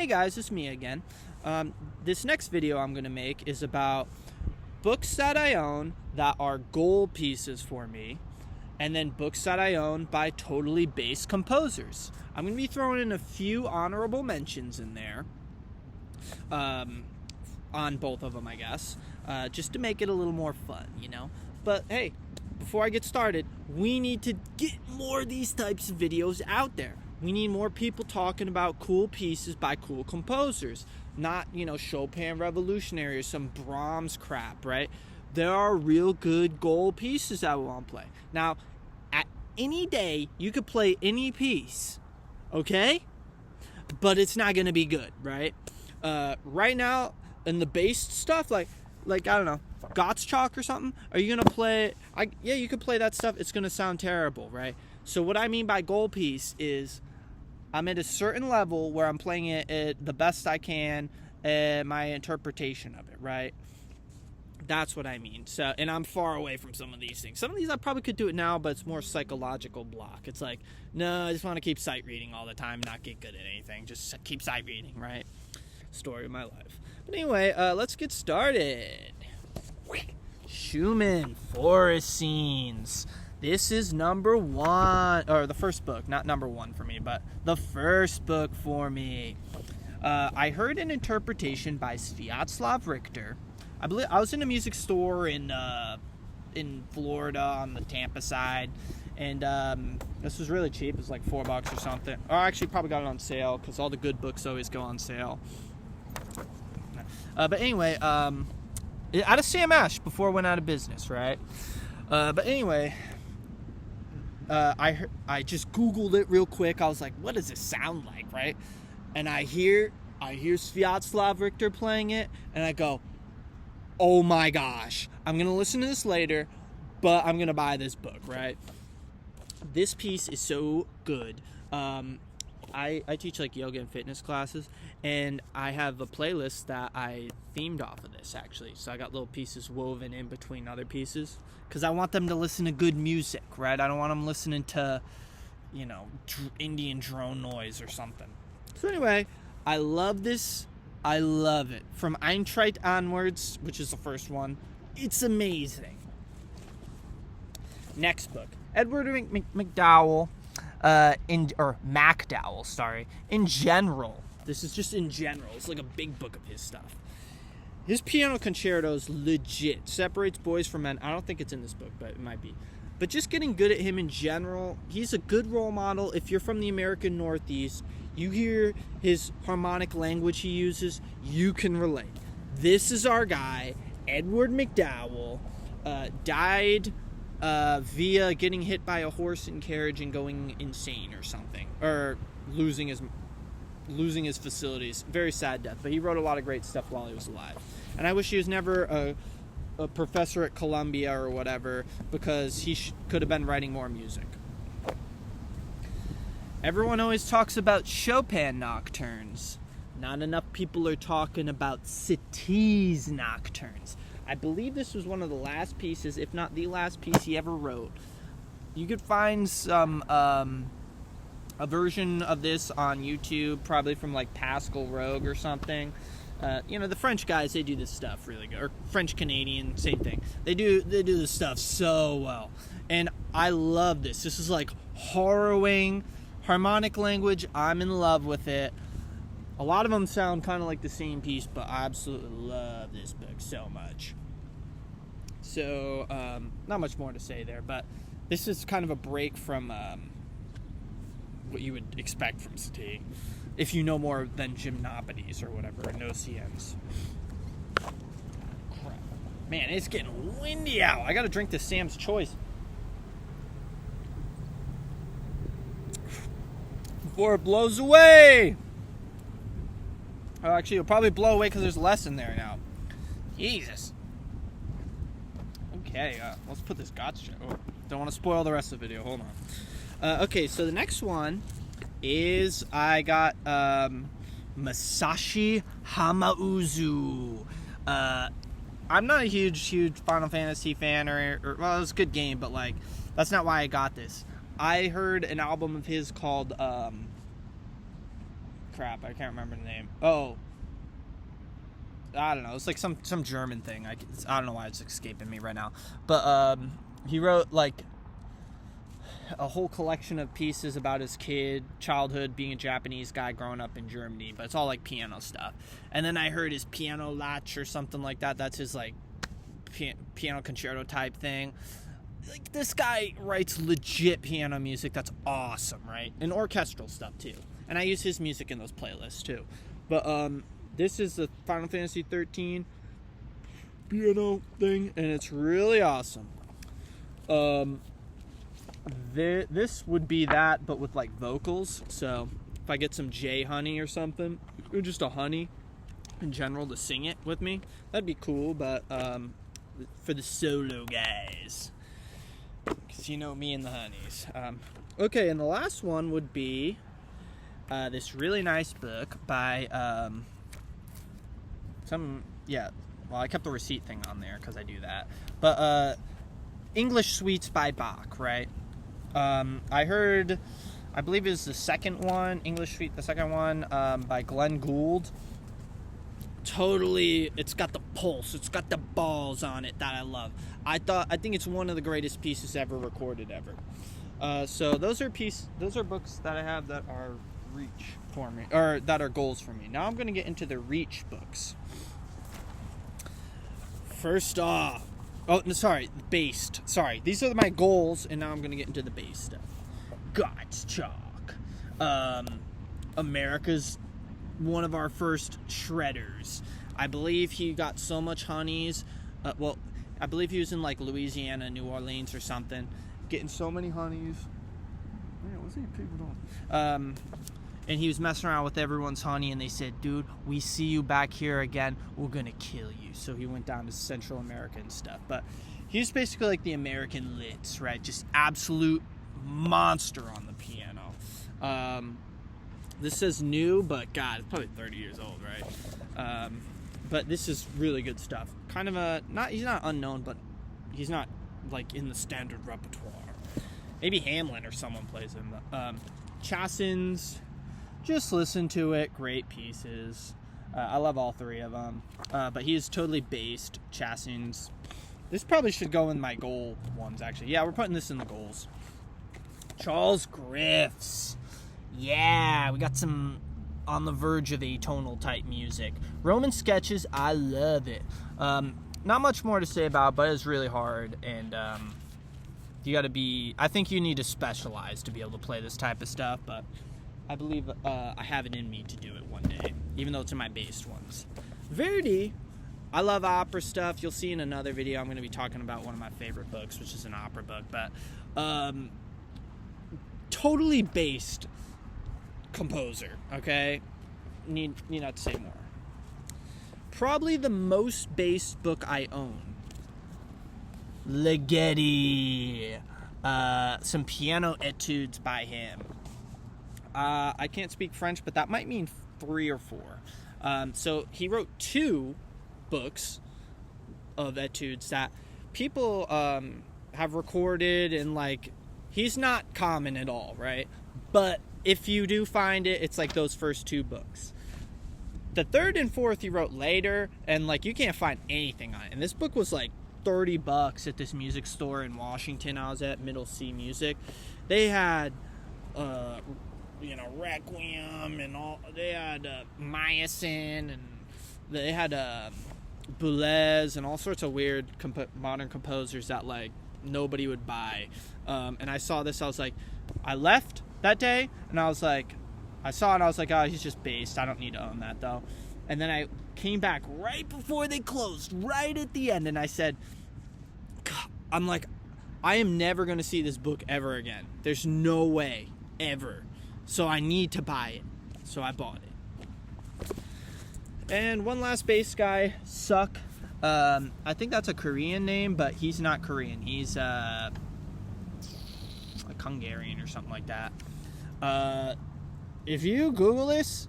Hey guys, it's me again. This next video I'm going to make is about books that I own that are goal pieces for me, and then books that I own by totally based composers. I'm going to be throwing in a few honorable mentions in there, on both of them, I guess, just to make it a little more fun, you know? But hey, before I get started, we need to get more of these types of videos out there. We need more people talking about cool pieces by cool composers, not, Chopin Revolutionary or some Brahms crap, right? There are real good goal pieces that we want to play. Now, at any day, you could play any piece, okay? But it's not going to be good, right? Right now, in the bass stuff, like I don't know, Gottschalk or something, are you going to play? Yeah, you could play that stuff. It's going to sound terrible, right? So what I mean by goal piece is I'm at a certain level where I'm playing it at the best I can, my interpretation of it, right? That's what I mean. So, and I'm far away from some of these things. Some of these I probably could do it now, but it's more psychological block. It's like, no, I just want to keep sight reading all the time, not get good at anything. Just keep sight reading, right? Story of my life. But anyway, let's get started. Schumann, Forest Scenes. This is number one, or the first book, not number one for me, but the first book for me. I heard an interpretation by Sviatoslav Richter. I believe I was in a music store in Florida on the Tampa side, and this was really cheap. It was like $4 or something. Or I actually probably got it on sale because all the good books always go on sale. But anyway, out of Sam Ash before it went out of business, right? But anyway, I just Googled it real quick. I was like, what does this sound like, right? And I hear Sviatoslav Richter playing it, and I go, oh my gosh, I'm going to listen to this later, but I'm going to buy this book, right? This piece is so good. I teach like yoga and fitness classes, and I have a playlist that I themed off of this, actually. So I got little pieces woven in between other pieces because I want them to listen to good music, right? I don't want them listening to, Indian drone noise or something. So anyway, I love this. I love it. From Eintracht onwards, which is the first one, it's amazing. Next book, Edward MacDowell. MacDowell, sorry. In general, this is just in general. It's like a big book of his stuff. His piano concerto is legit. Separates boys from men. I don't think it's in this book, but it might be. But just getting good at him in general, he's a good role model. If you're from the American Northeast, you hear his harmonic language he uses, you can relate. This is our guy, Edward MacDowell, died via getting hit by a horse and carriage and going insane or something, or losing his facilities. Very sad death, but he wrote a lot of great stuff while he was alive. And I wish he was never a professor at Columbia or whatever, because he could have been writing more music. Everyone always talks about Chopin nocturnes. Not enough people are talking about Satie's nocturnes. I believe this was one of the last pieces, if not the last piece he ever wrote. You could find some a version of this on YouTube, probably from like Pascal Rogue or something. The French guys, they do this stuff really good, or French Canadian, same thing. They do this stuff so well, and I love this. This is like harrowing harmonic language. I'm in love with it. A lot of them sound kind of like the same piece, but I absolutely love this book so much. So, not much more to say there, but this is kind of a break from what you would expect from Satie, if you know more than Gymnopedes or whatever, and OCNs. Crap. Man, it's getting windy out. I gotta drink this Sam's Choice before it blows away. Oh, actually, it'll probably blow away because there's less in there now. Jesus. Okay, let's put this Gottschalk. Oh, don't want to spoil the rest of the video. Hold on. Okay, so the next one is I got Masashi Hamauzu. I'm not a huge Final Fantasy fan, or well, it was a good game, but like that's not why I got this. I heard an album of his called crap, I can't remember the name. Oh, I don't know. It's like some German thing. I don't know why it's escaping me right now. But he wrote like a whole collection of pieces about his childhood, being a Japanese guy growing up in Germany. But it's all like piano stuff. And then I heard his Piano Latch or something like that. That's his like piano concerto type thing. Like, this guy writes legit piano music that's awesome, right? And orchestral stuff too. And I use his music in those playlists too. But this is the Final Fantasy 13 piano thing, and it's really awesome. This would be that, but with like vocals. So if I get some J Honey or something, or just a honey in general to sing it with me, that'd be cool. But for the solo guys, because you know me and the honeys. Okay, and the last one would be this really nice book by well, I kept the receipt thing on there because I do that. But English Suites by Bach, right? I believe it was the second one, English Suite, the second one by Glenn Gould. Totally, it's got the pulse, it's got the balls on it that I love. I think it's one of the greatest pieces ever recorded ever. So those are books that I have that are reach for me, or that are goals for me. Now I'm going to get into the reach books. First off, based. Sorry, these are my goals, and now I'm going to get into the base stuff. Gottschalk. America's one of our first shredders. I believe he got so much honeys. I believe he was in like Louisiana, New Orleans or something, getting so many honeys. Man, what's these people doing? And he was messing around with everyone's honey, and they said, dude, we see you back here again, we're gonna kill you. So he went down to Central America and stuff. But he's basically like the American Litz, right? Just absolute monster on the piano. This says new, but God, it's probably 30 years old, right? But this is really good stuff. Kind of he's not unknown, but he's not like in the standard repertoire. Maybe Hamlin or someone plays him. Chassins, just listen to it. Great pieces. I love all three of them. But he is totally based. Chassins. This probably should go in my goal ones, actually. Yeah, we're putting this in the goals. Charles Griffiths. Yeah, we got some on the verge of atonal type music. Roman Sketches, I love it. Not much more to say about, but it's really hard, and you gotta be, I think you need to specialize to be able to play this type of stuff, but I believe I have it in me to do it one day, even though it's in my based ones. Verdi, I love opera stuff. You'll see in another video I'm going to be talking about one of my favorite books, which is an opera book, but totally based composer, okay? Need not to say more. Probably the most based book I own. Ligeti. Some piano etudes by him. I can't speak French, but that might mean 3 or 4. So he wrote 2 books of etudes that people have recorded, and like, he's not common at all, right? But if you do find it, it's like those first 2 books. The 3rd and 4th he wrote later, and like, you can't find anything on it. And this book was like $30 at this music store in Washington I was at, Middle C Music. They had Requiem and all. They had Myosin, and they had Boulez and all sorts of weird modern composers that like nobody would buy. And I saw this, I left that day, and I was like, I saw it, and I was like, oh, he's just based. I don't need to own that, though. And then I came back right before they closed, right at the end, and I said, God, I'm like, I am never going to see this book ever again. There's no way, ever. So I need to buy it. So I bought it. And one last bass guy, Suck. I think that's a Korean name, but he's not Korean. He's like Hungarian or something like that. If you Google this,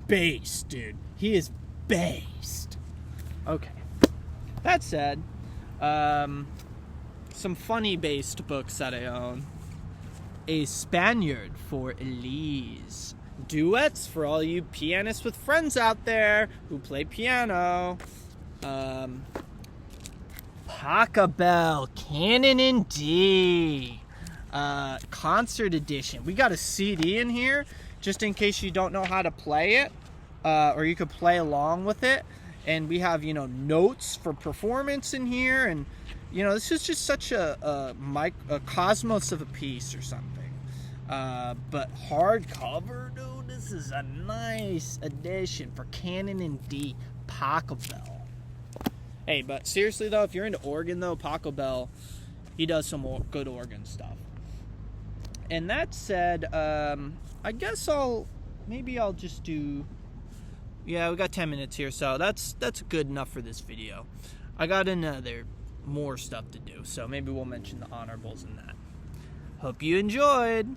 based, dude. He is based. Okay. That said, some funny based books that I own. A Spaniard for Elise duets for all you pianists with friends out there who play piano. Pachelbel, Canon in D, concert edition. We got a CD in here just in case you don't know how to play it, or you could play along with it. And we have, notes for performance in here, and this is just such a cosmos of a piece or something. But hardcover, dude, this is a nice addition for Canon in D, Pachelbel. Hey, but seriously though, if you're into organ though, Pachelbel, he does some good organ stuff. And that said, I guess I'll just do. Yeah, we got 10 minutes here, so that's good enough for this video. I got more stuff to do, so maybe we'll mention the honorables in that. Hope you enjoyed.